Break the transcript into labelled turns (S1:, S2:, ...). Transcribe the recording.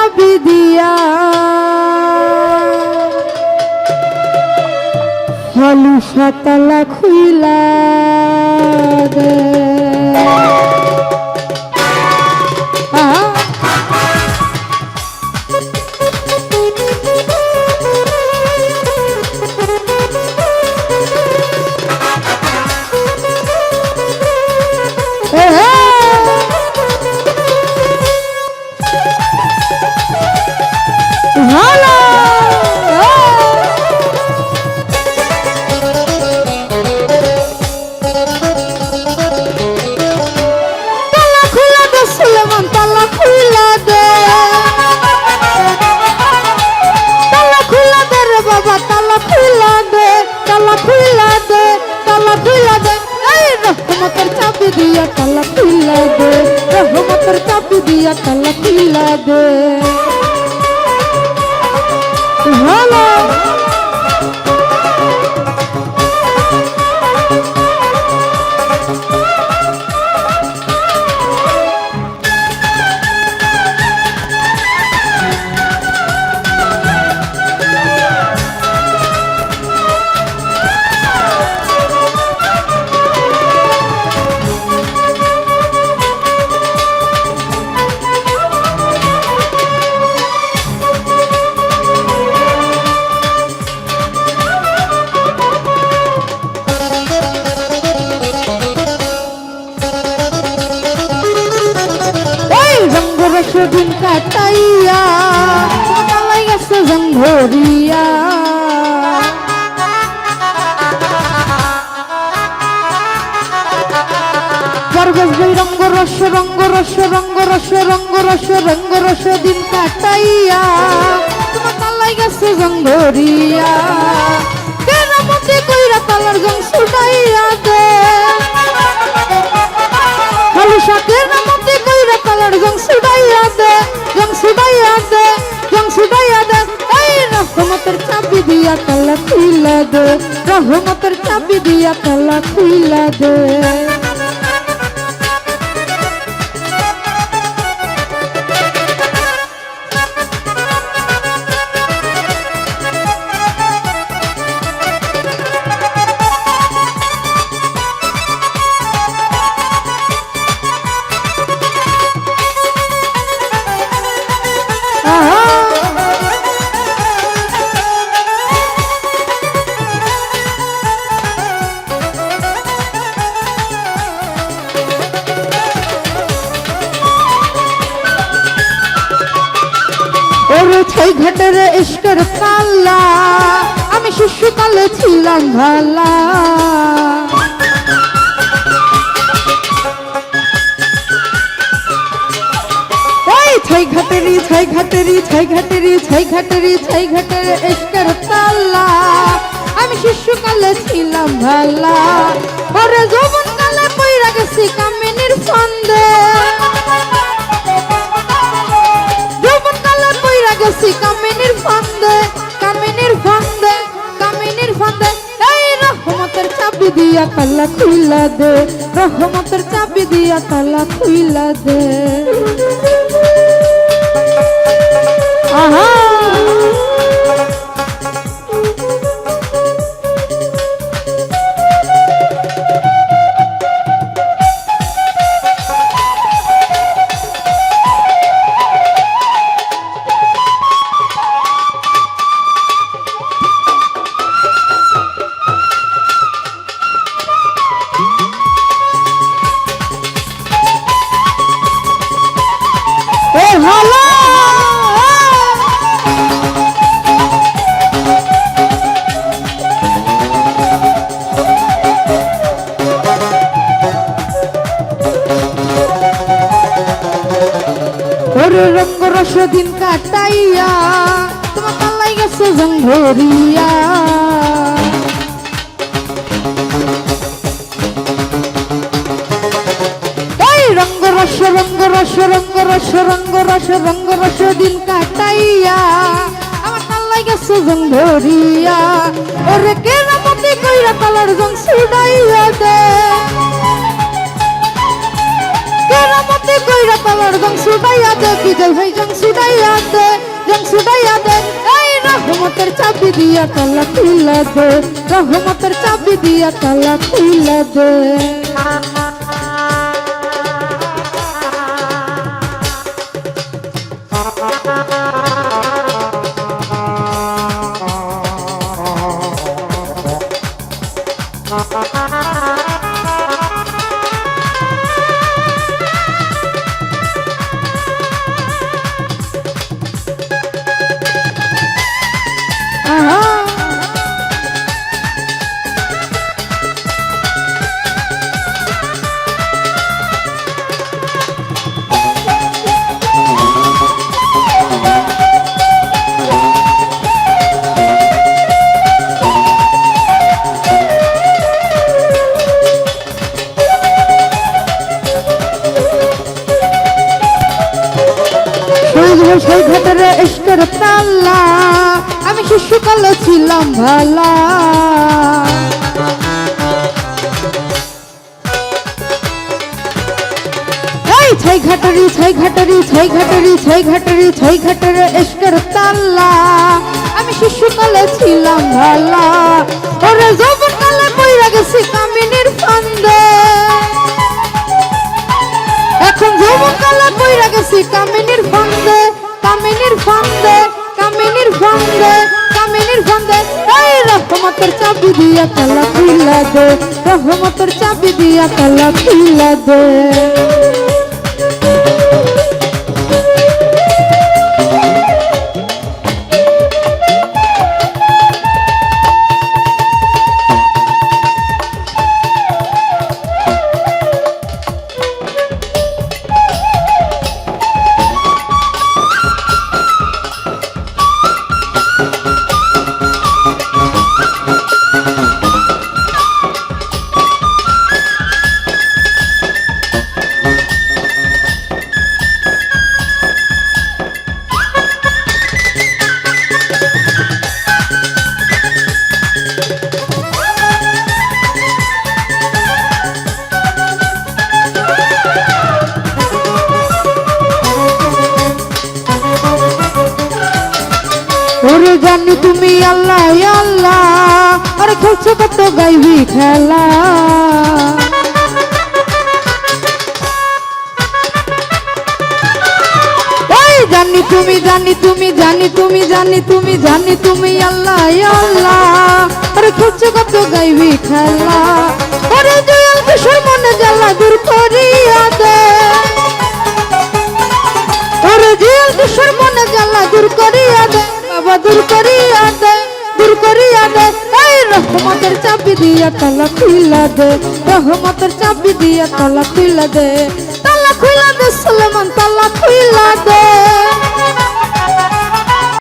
S1: চাবি দিয়া হালুসা তালা খুইলা দে ताला खुला दे रहमतर चाबी दिया ताला खुला दे हेलो दिन काटाइया तालाई गেছে জঙ্গরিয়া বরগস বই রঙ্গ রস রঙ্গ রস রঙ্গ রস রঙ্গ রস রঙ্গ রস দিন কাটাইয়া তালাই গেছে জঙ্গরিয়া কেরামতি কইরা তালার জং ছুটাইয়া দে হালুসা কেরামতি কইরা তালার জং ছুটাইয়া দে জং ছুটাইয়া দে এই রহমতের চাবি দিয়া তালা খুইলা দে রহমতের চাবি দিয়া তালা খুইলা দে छई घाटेर इश्केर पाल्ला आमी शिशुकाले छिलाम भाला छई घाटेर इश्केर पाल्ला आमी शिशुकाले छिलाम भाला ओरे যৌবনকালে পইরা গেছি কামিনীর ফান্দে গেছি কামিনীর ফান্দে এই রহমতের চাবি দিয়া তালা খুইলা দে রহমতের চাবি দিয়া তালা খুইলা দে আহা रंग रस दिन काटाइया तुम्हार तालाई गেছে জঙ্গরিয়া रंग रस रंग रस रंग रस रंग रस रंग रस दिन काटाइया আমার তালাই গেছে জঙ্গরিয়া ওরে কেরামতি কইরা তালার জং ছুটাইয়া দে কেরামতি কইরা তালার জং সুডাইয়া দে বিজয় ভাই জং সুডাইয়া দে জং সুডাইয়া দে এই রহমতের চাবি দিয়া তালা খুইলা দে রহমতের চাবি দিয়া তালা খুইলা দে সেই ঘাটের ইশকের তাল্লা আমি শিশুকালে ছিলাম ভালা ছাই ঘাটারি ছাই ঘাটারি ছাই ঘাটারি ছাই ঘাটারি ছাই ঘাটের ইশকের তাল্লা আমি শিশুকালে ছিলাম ভালা ওরে যৌবনকালে পইরা গেছি কামিনীর ফান্দে এখন যৌবনকালে পইরা গেছি কামিনীর ফান্দে কামিনীর ফান্দে কামিনীর ফান্দে কামিনীর ফান্দে এই রহমতের চাবি দিয়া তালা খুইলা দে রহমতের চাবি দিয়া তালা খুইলা দে ওরে জানি তুমি আল্লাহ আল্লাহ আরে খেলছো কত গাইবি খেলা জানি তুমি জানি তুমি জানি তুমি জানি তুমি জানি তুমি আল্লাহ আল্লাহ আরে খেলছো কত গাইবি খেলা ওরে জয়াল কিশোর মনে জ্বালা দূর করিয়া দে ওরে জয়াল কিশোর মনে জ্বালা দূর করিয়া দে বাবা দূর করিয়া দে দূর করিয়া দে এই রহমতের চাবি দিয়া তালা খুইলা দে রহমতের চাবি দিয়া তালা খুইলা দে সুলেমান তালা খুইলা দে